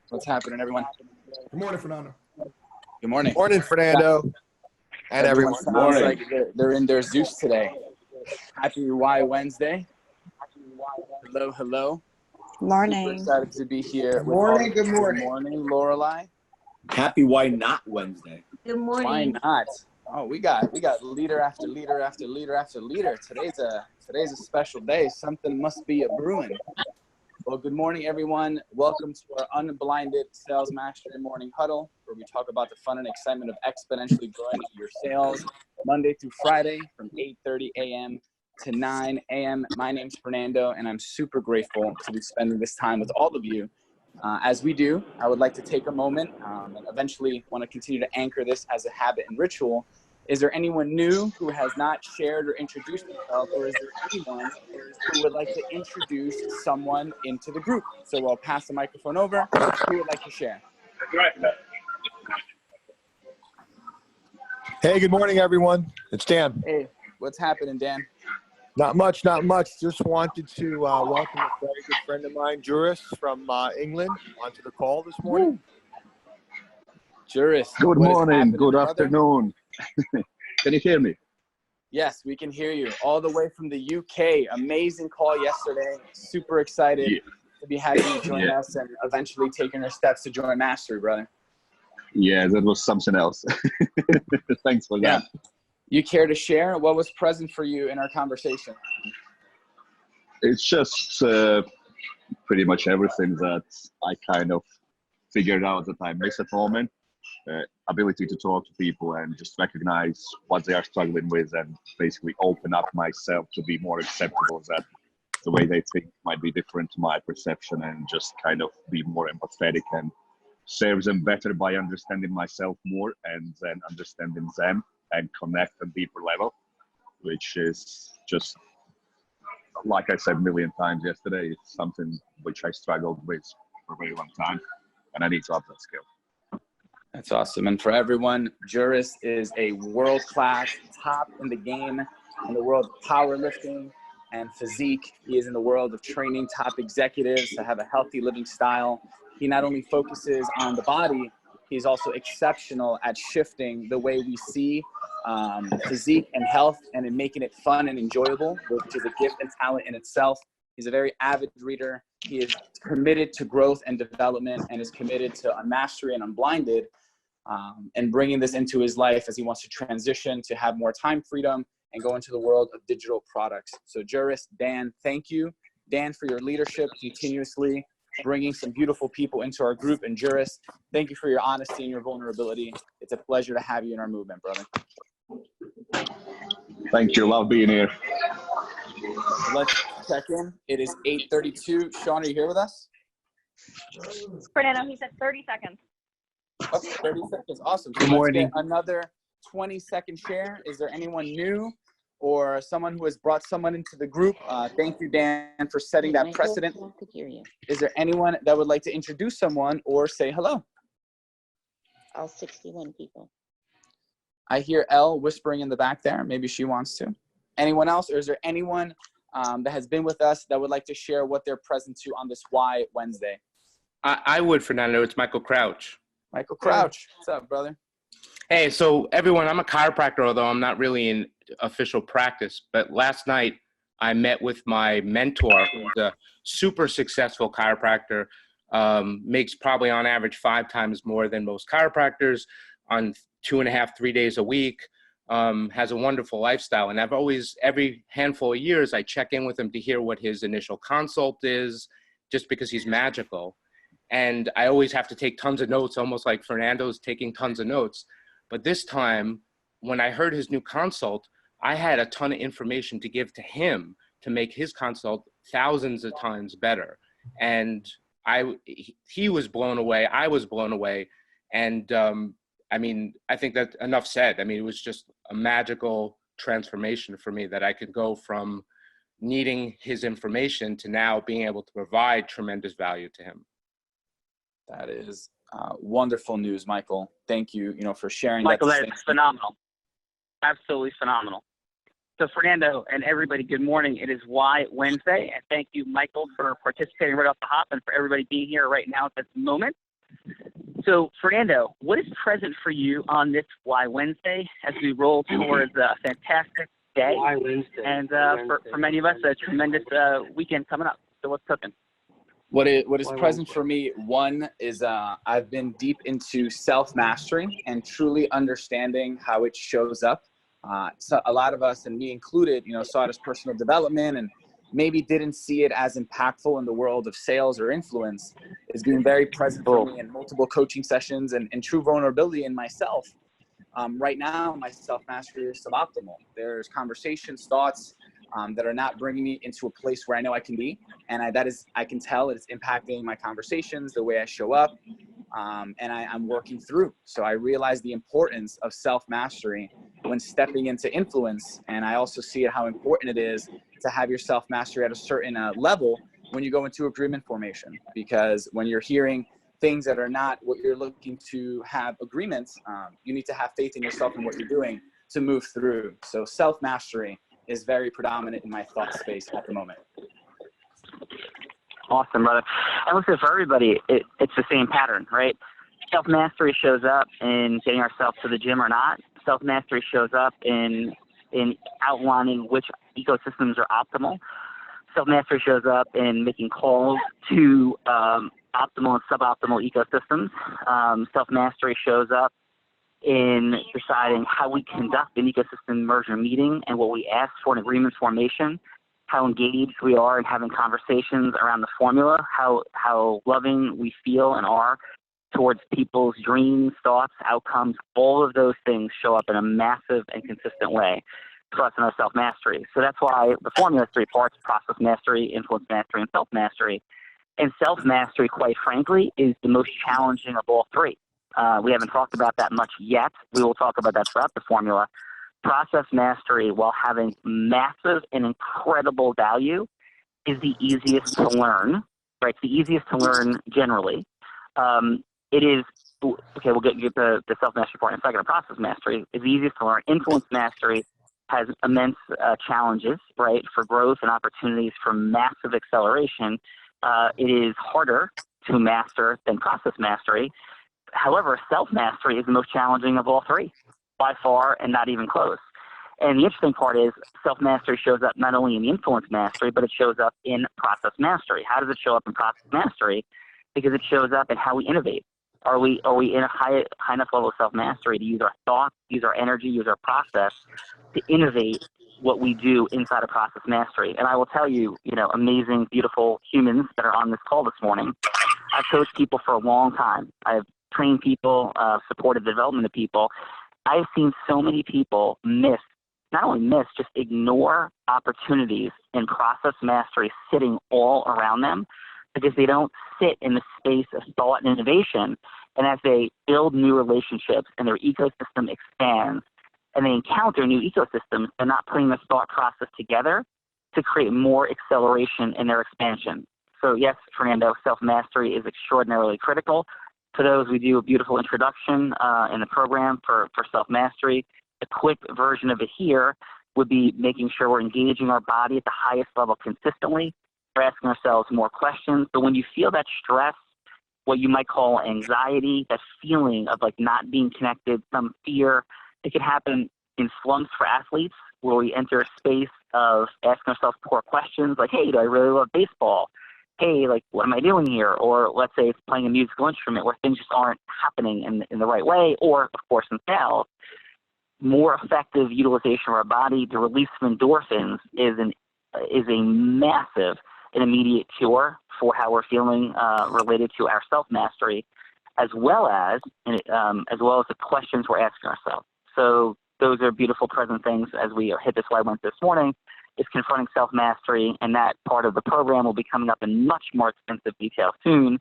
What's happening, everyone? Good morning, Fernando. Good morning. Morning, Fernando. And everyone. Sounds like they're in their Zeus today. Happy Y Wednesday. Hello, hello. Morning. Super excited to be here. Good morning, good morning. Good morning, Lorelai. Happy Why Not Wednesday. Good morning. Why not? Oh, we got leader after leader after leader after leader. Today's a special day. Something must be a brewing. Well, good morning, everyone. Welcome to our Unblinded Sales Mastery Morning Huddle, where we talk about the fun and excitement of exponentially growing your sales Monday through Friday from 8:30 a.m. to 9 a.m. My name's Fernando, and I'm super grateful to be spending this time with all of you. As we do, I would like to take a moment and eventually want to continue to anchor this as a habit and ritual. Is there anyone new who has not shared or introduced themselves, or is there anyone who would like to introduce someone into the group? So we'll pass the microphone over. Who would like to share? Hey, good morning, everyone. It's Dan. Hey, what's happening, Dan? Not much. Just wanted to welcome a very good friend of mine, Juris from England, onto the call this morning. Juris. Good morning, good brother? afternoon. Can you hear me? Yes, we can hear you all the way from the UK. Amazing call yesterday. Super excited to be having you join us and eventually taking our steps to join Mastery, brother. Yeah, that was something else. Thanks for that. You care to share what was present for you in our conversation? It's just pretty much everything that I kind of figured out that I miss at the moment. Ability to talk to people and just recognize what they are struggling with and basically open up myself to be more acceptable that the way they think might be different to my perception, and just kind of be more empathetic and serve them better by understanding myself more and then understanding them and connect on deeper level, which is just, like I said a million times yesterday, it's something which I struggled with for a very long time, and I need to up that skill. That's awesome. And for everyone, Juris is a world-class, top in the game in the world of powerlifting and physique. He is in the world of training top executives to have a healthy living style. He not only focuses on the body, he's also exceptional at shifting the way we see physique and health and in making it fun and enjoyable, which is a gift and talent in itself. He's a very avid reader. He is committed to growth and development and is committed to Mastery and Unblinded, and bringing this into his life as he wants to transition to have more time freedom and go into the world of digital products. So Juris, Dan, thank you. Dan, for your leadership, continuously bringing some beautiful people into our group. And Juris, thank you for your honesty and your vulnerability. It's a pleasure to have you in our movement, brother. Thank you. Love being here. Let's check in. It is 8:32. Sean, are you here with us? Fernando, he said 30 seconds. Oh, 30 seconds. Awesome. So Good morning. Let's get another 20-second share. Is there anyone new or someone who has brought someone into the group? Thank you, Dan, for setting that precedent. I could hear you. Is there anyone that would like to introduce someone or say hello? All 61 people. I hear Elle whispering in the back there. Maybe she wants to. Anyone else? Or is there anyone that has been with us that would like to share what they're present to on this Why Wednesday? I would, Fernando. It's Michael Crouch. Michael Crouch. What's up, brother? Hey, so everyone, I'm a chiropractor, although I'm not really in official practice. But last night, I met with my mentor, who's a super successful chiropractor, makes probably on average 5 times more than most chiropractors on 2.5, 3 days a week, has a wonderful lifestyle. And I've always, every handful of years, I check in with him to hear what his initial consult is, just because he's magical. And I always have to take tons of notes, almost like Fernando's taking tons of notes. But this time, when I heard his new consult, I had a ton of information to give to him to make his consult thousands of times better. And he was blown away. I was blown away. And I mean, I think that enough said. I mean, it was just a magical transformation for me that I could go from needing his information to now being able to provide tremendous value to him. That is wonderful news, Michael. Thank you, for sharing Michael, that. that's phenomenal. Absolutely phenomenal. So Fernando and everybody, good morning. It is Why Wednesday, and thank you, Michael, for participating right off the hop and for everybody being here right now at this moment. So, Fernando, what is present for you on this Why Wednesday as we roll towards a fantastic day? Why Wednesday? And for many of us, a tremendous weekend coming up. So what's cooking? What is present for me, one, is I've been deep into self-mastery and truly understanding how it shows up. So a lot of us, and me included, saw it as personal development and maybe didn't see it as impactful in the world of sales or influence, is being very present for me in multiple coaching sessions and true vulnerability in myself. Right now, my self-mastery is suboptimal. There's conversations, thoughts that are not bringing me into a place where I know I can be. And I can tell that it's impacting my conversations, the way I show up, and I'm working through. So I realize the importance of self-mastery when stepping into influence. And I also see how important it is to have your self-mastery at a certain level when you go into agreement formation. Because when you're hearing things that are not what you're looking to have agreements, you need to have faith in yourself and what you're doing to move through. So self-mastery is very predominant in my thought space at the moment. Awesome, brother. And listen, for everybody, it's the same pattern, right? Self-mastery shows up in getting ourselves to the gym or not. Self-mastery shows up in outlining which ecosystems are optimal. Self-mastery shows up in making calls to optimal and suboptimal ecosystems. Self-mastery shows up in deciding how we conduct an ecosystem merger meeting and what we ask for in agreement formation, how engaged we are in having conversations around the formula, how loving we feel and are towards people's dreams, thoughts, outcomes. All of those things show up in a massive and consistent way for us in our self-mastery. So that's why the formula is 3 parts: process mastery, influence mastery, and self-mastery. And self-mastery, quite frankly, is the most challenging of all 3. We haven't talked about that much yet. We will talk about that throughout the formula. Process mastery, while having massive and incredible value, is the easiest to learn, right? It's the easiest to learn generally. It is, okay, we'll get the self-mastery part in a second. Process mastery is the easiest to learn. Influence mastery has immense challenges, right, for growth and opportunities for massive acceleration. It is harder to master than process mastery. However, self-mastery is the most challenging of all 3, by far, and not even close. And the interesting part is self-mastery shows up not only in the influence mastery, but it shows up in process mastery. How does it show up in process mastery? Because it shows up in how we innovate. Are we in a high enough level of self-mastery to use our thoughts, use our energy, use our process to innovate what we do inside of process mastery? And I will tell you, amazing, beautiful humans that are on this call this morning. I've coached people for a long time. I've trained people, supported the development of people. I've seen so many people just ignore opportunities in process mastery sitting all around them because they don't sit in the space of thought and innovation. And as they build new relationships and their ecosystem expands and they encounter new ecosystems, they're not putting this thought process together to create more acceleration in their expansion. So yes, Fernando, self-mastery is extraordinarily critical. For those, we do a beautiful introduction in the program for self-mastery. A quick version of it here would be making sure we're engaging our body at the highest level consistently. We're asking ourselves more questions. But when you feel that stress, what you might call anxiety, that feeling of like not being connected, some fear, it can happen in slumps for athletes where we enter a space of asking ourselves poor questions like, hey, do I really love baseball? Hey, like, what am I doing here? Or let's say it's playing a musical instrument where things just aren't happening in the right way. Or, of course, in sales, more effective utilization of our body, the release of endorphins is a massive and immediate cure for how we're feeling related to our self-mastery, as well as the questions we're asking ourselves. So those are beautiful present things as we hit this Why Wednesday this morning. Is confronting self-mastery, and that part of the program will be coming up in much more extensive detail soon.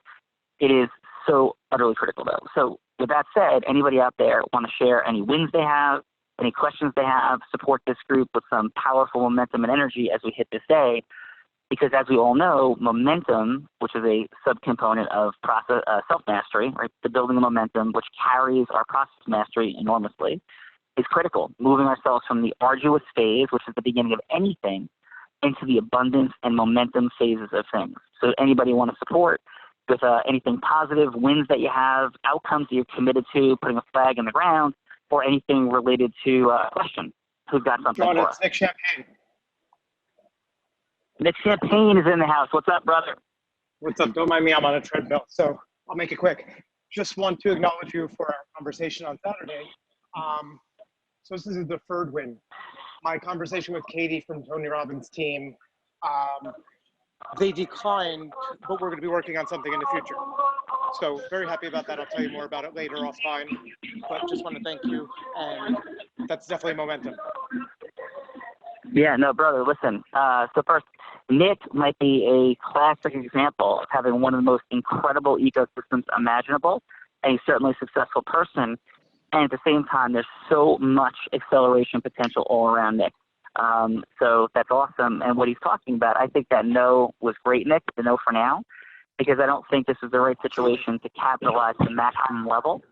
It is so utterly critical, though. So with that said, anybody out there want to share any wins they have, any questions they have, support this group with some powerful momentum and energy as we hit this day, because as we all know, momentum, which is a subcomponent of process self-mastery, right, the building of momentum, which carries our process mastery enormously, is critical. Moving ourselves from the arduous phase, which is the beginning of anything, into the abundance and momentum phases of things. So anybody want to support, with anything positive, wins that you have, outcomes that you're committed to, putting a flag in the ground, or anything related to a question. Who's got something Sean, for it's us? Nick Champagne. Nick Champagne is in the house. What's up, brother? What's up? Don't mind me. I'm on a treadmill, so I'll make it quick. Just want to acknowledge you for our conversation on Saturday. So this is the third win. My conversation with Katie from Tony Robbins' team, they declined, but we're going to be working on something in the future. So very happy about that. I'll tell you more about it later offline, but just want to thank you, and that's definitely momentum. Yeah, no, brother, listen. So first, Nick might be a classic example of having one of the most incredible ecosystems imaginable, and he's certainly a successful person. And at the same time, there's so much acceleration potential all around Nick. So that's awesome. And what he's talking about, I think that no was great, Nick, the no for now, because I don't think this is the right situation to capitalize the maximum level,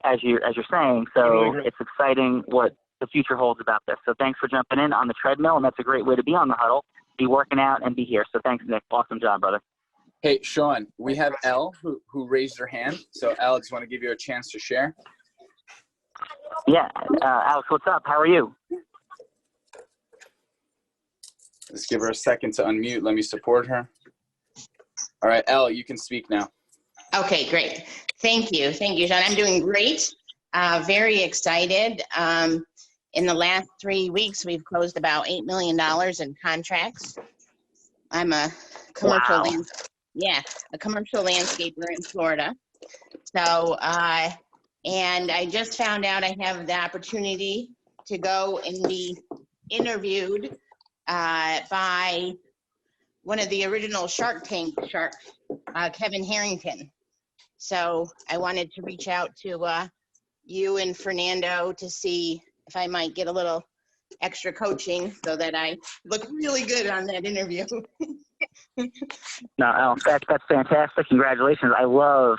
as you're saying. So it's exciting what the future holds about this. So thanks for jumping in on the treadmill, and that's a great way to be on the huddle, be working out and be here. So thanks, Nick. Awesome job, brother. Hey, Sean, we have Elle who raised her hand. So Elle, just want to give you a chance to share. Yeah, Alex, what's up? How are you? Let's give her a second to unmute. Let me support her. All right, Elle, you can speak now. Okay, great. Thank you. Thank you, Sean. I'm doing great. Very excited. In the last 3 weeks, we've closed about $8 million in contracts. I'm a commercial, a commercial landscaper in Florida. So, and I just found out I have the opportunity to go and be interviewed by one of the original Shark Tank sharks, Kevin Harrington. So I wanted to reach out to you and Fernando to see if I might get a little extra coaching so that I look really good on that interview. No, that's fantastic. Congratulations. I love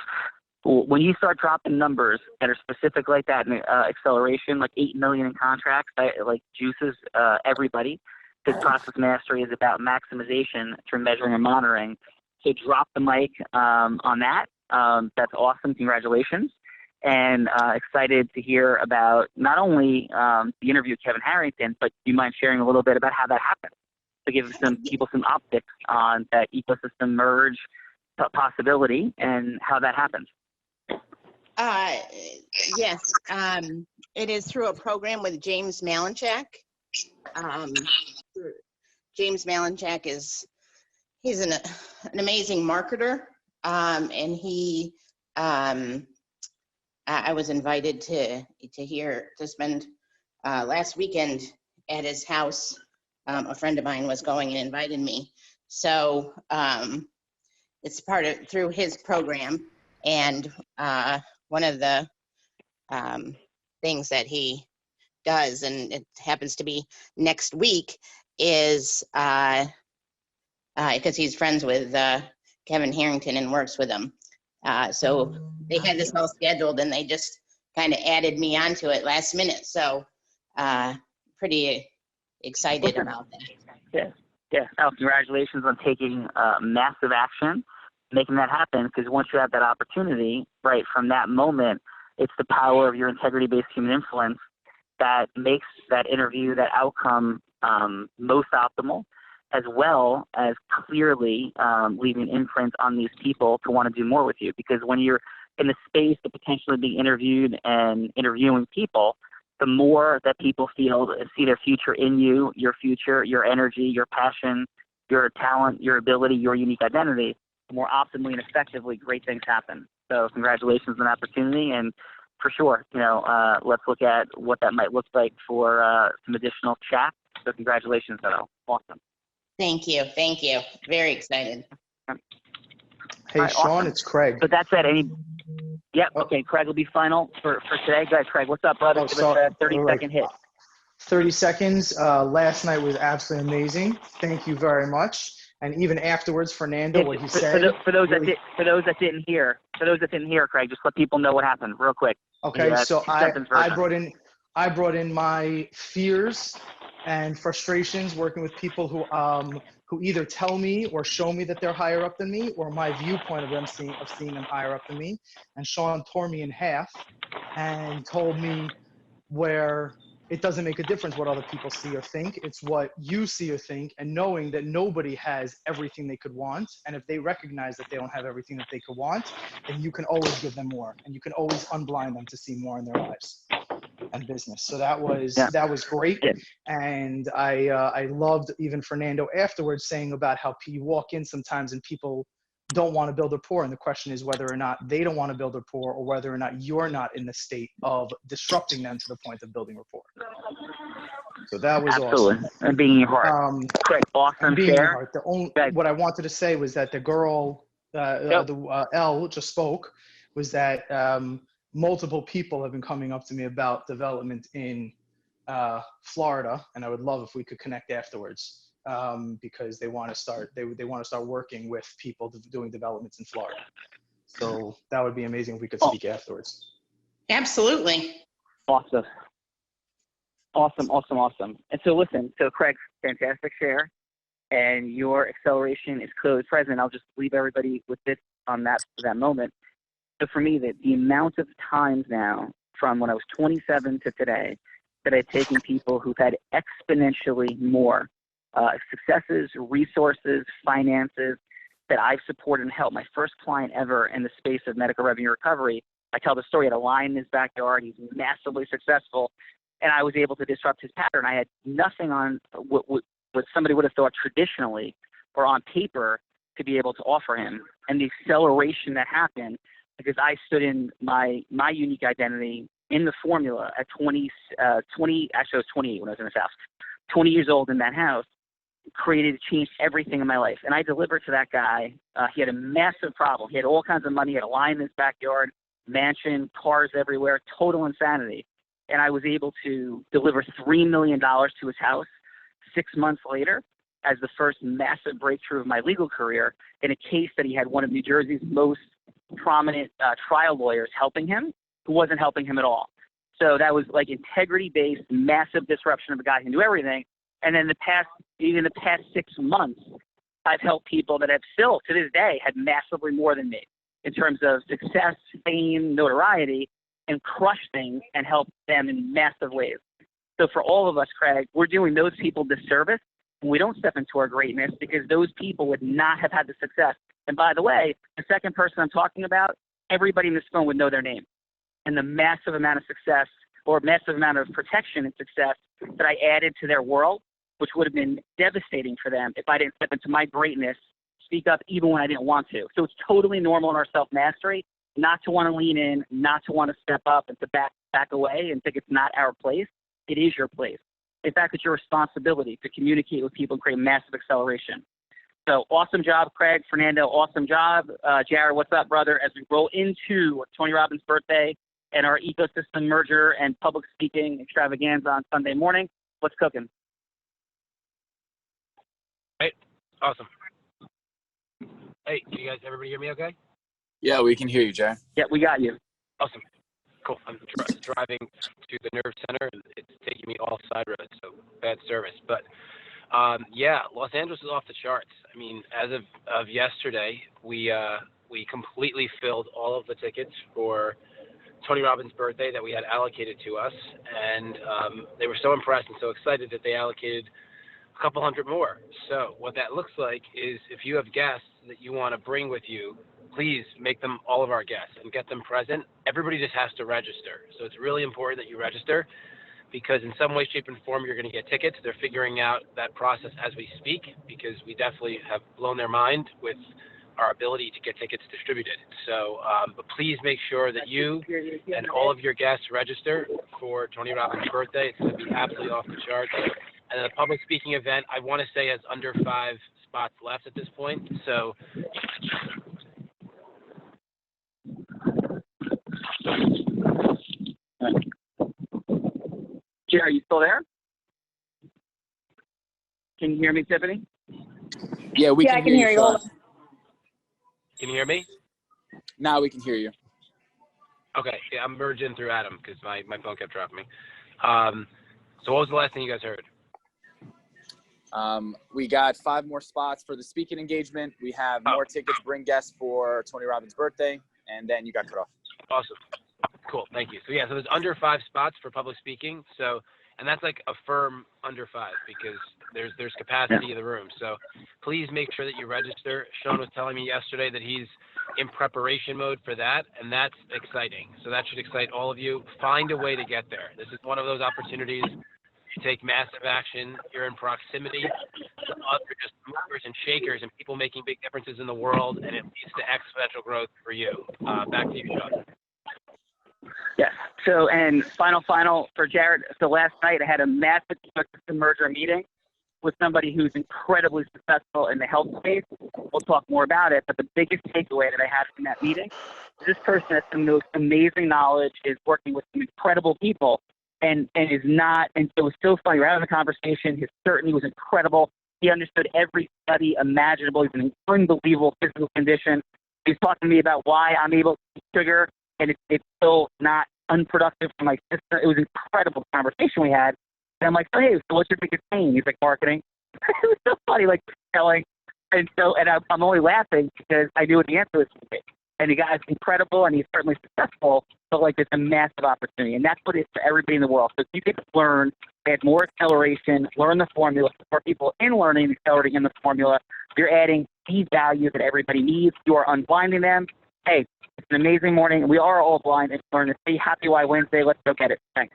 when you start dropping numbers that are specific like that, and acceleration, like 8 million in contracts, like juices everybody. Because process mastery is about maximization through measuring and monitoring. So drop the mic on that. That's awesome. Congratulations. And excited to hear about not only the interview with Kevin Harrington, but do you mind sharing a little bit about how that happened? To give some people some optics on that ecosystem merge possibility and how that happened. Yes, it is through a program with James Malinchak. James Malinchak he's an amazing marketer, and he I was invited to spend last weekend at his house. A friend of mine was going and invited me, so it's through his program, and one of the things that he does, and it happens to be next week, is because he's friends with Kevin Harrington and works with him. So they had this all scheduled, and they just kind of added me onto it last minute. So pretty excited about that. Yeah. Oh, congratulations on taking massive action, making that happen. Because once you have that opportunity, right from that moment, it's the power of your integrity-based human influence that makes that interview, that outcome most optimal, as well as clearly leaving an imprint on these people to want to do more with you. Because when you're in the space of potentially being interviewed and interviewing people, the more that people see their future in you, your future, your energy, your passion, your talent, your ability, your unique identity, the more optimally and effectively great things happen. So congratulations on the opportunity, and for sure, let's look at what that might look like for some additional chat. So congratulations, though. Awesome. Thank you. Very excited. Hey, right, Sean, awesome. It's Craig. So that's it. Okay, Craig will be final for today. Guys, Craig, what's up, brother? Give us a 30-second hit. 30 seconds. Last night was absolutely amazing. Thank you very much. And even afterwards, Fernando, what he said. For those that didn't hear, Craig, just let people know what happened real quick. Okay, so I brought in my fears and frustrations working with people who who either tell me or show me that they're higher up than me, or my viewpoint of them seeing them higher up than me. And Sean tore me in half and told me where it doesn't make a difference what other people see or think. It's what you see or think, and knowing that nobody has everything they could want. And if they recognize that they don't have everything that they could want, then you can always give them more, and you can always unblind them to see more in their lives and business. So that was great. And I loved even Fernando afterwards saying about how you walk in sometimes and people don't want to build rapport, and the question is whether or not they don't want to build rapport, or whether or not you're not in the state of disrupting them to the point of building rapport. So that was Absolutely. awesome. And being in your heart. Great. Awesome Being in your share. heart. What I wanted to say was that the girl, Elle just spoke, was that multiple people have been coming up to me about development in Florida, and I would love if we could connect afterwards. Because they want to start working with people doing developments in Florida. So that would be amazing if we could speak afterwards. Absolutely. Awesome. And so listen, Craig, fantastic share, and your acceleration is clearly present. I'll just leave everybody with this on that moment. So for me, the amount of times now from when I was 27 to today that I've taken people who've had exponentially more successes, resources, finances that I've supported and helped. My first client ever in the space of medical revenue recovery, I tell the story, he had a lion in his backyard. He's massively successful, and I was able to disrupt his pattern. I had nothing on what somebody would have thought traditionally or on paper to be able to offer him. And the acceleration that happened because I stood in my unique identity in the formula at 20, actually I was 28 when I was in this house, 20 years old in that house, changed everything in my life. And I delivered to that guy. He had a massive problem. He had all kinds of money. He had a lion in his backyard, mansion, cars everywhere, total insanity. And I was able to deliver $3 million to his house 6 months later as the first massive breakthrough of my legal career in a case that he had one of New Jersey's most prominent trial lawyers helping him, who wasn't helping him at all. So that was like integrity-based, massive disruption of a guy who knew everything. And then even the past 6 months, I've helped people that have still, to this day, had massively more than me in terms of success, fame, notoriety, and crush things and help them in massive ways. So for all of us, Craig, we're doing those people disservice when we don't step into our greatness, because those people would not have had the success. And by the way, the second person I'm talking about, everybody in this phone would know their name. And the massive amount of success or massive amount of protection and success that I added to their world, which would have been devastating for them if I didn't step into my greatness, speak up even when I didn't want to. So it's totally normal in our self-mastery not to want to lean in, not to want to step up and to back away and think it's not our place. It is your place. In fact, it's your responsibility to communicate with people and create massive acceleration. So awesome job, Craig. Fernando, awesome job. Jared, what's up, brother? As we roll into Tony Robbins' birthday and our ecosystem merger and public speaking extravaganza on Sunday morning, what's cooking? Right. Awesome. Hey, can you guys, everybody hear me okay? Yeah, we can hear you, Jay. Yeah, we got you. Awesome. Cool. I'm driving to the nerve center, and it's taking me off side roads, so bad service. But, yeah, Los Angeles is off the charts. I mean, as of yesterday, we completely filled all of the tickets for Tony Robbins' birthday that we had allocated to us, and they were so impressed and so excited that they allocated a couple hundred more. So what that looks like is if you have guests that you want to bring with you, please make them all of our guests and get them present. Everybody just has to register. So it's really important that you register, because in some way, shape, and form, you're going to get tickets. They're figuring out that process as we speak, because we definitely have blown their mind with our ability to get tickets distributed. So, but please make sure that you and all of your guests register for Tony Robbins' birthday. It's going to be absolutely off the charts. And the public speaking event, I want to say, has under 5 spots left at this point. So, Jerry, are you still there? Can you hear me, Tiffany? Yeah, we can hear you. Sean. Can you hear me? Now we can hear you. Okay, yeah, I'm merging through Adam because my phone kept dropping me. So what was the last thing you guys heard? We got 5 more spots for the speaking engagement. We have more tickets, bring guests for Tony Robbins' birthday, and then you got cut off. Awesome. Cool. Thank you. So yeah, so there's under 5 spots for public speaking. So, and that's like a firm under 5 because there's capacity in the room. So please make sure that you register. Sean was telling me yesterday that he's in preparation mode for that, and that's exciting. So that should excite all of you. Find a way to get there. This is one of those opportunities. You take massive action. You're in proximity to other just movers and shakers and people making big differences in the world, and it leads to exponential growth for you. Back to you, Sean. Yes. So, and final for Jared. So last night I had a massive merger meeting with somebody who's incredibly successful in the health space. We'll talk more about it, but the biggest takeaway that I had from that meeting is this person has some most amazing knowledge, is working with some incredible people, and is not, and it was so funny. We're having a conversation. His certainty was incredible. He understood every study imaginable. He's in an unbelievable physical condition. He's talking to me about why I'm able to trigger, and it's still not unproductive for my sister. It was an incredible conversation we had. And I'm like, oh, hey, so what's your biggest pain? He's like, marketing. It was so funny, like selling. And so, and I'm only laughing because I knew what the answer was. And the guy's incredible, and he's certainly successful, but like it's a massive opportunity. And that's what it is for everybody in the world. So if you get to learn, add more acceleration, learn the formula, support people in learning, accelerating in the formula, you're adding deep value that everybody needs. You are unblinding them. Hey, it's an amazing morning. We are all blind and learn to see. Happy Why Wednesday. Let's go get it. Thanks.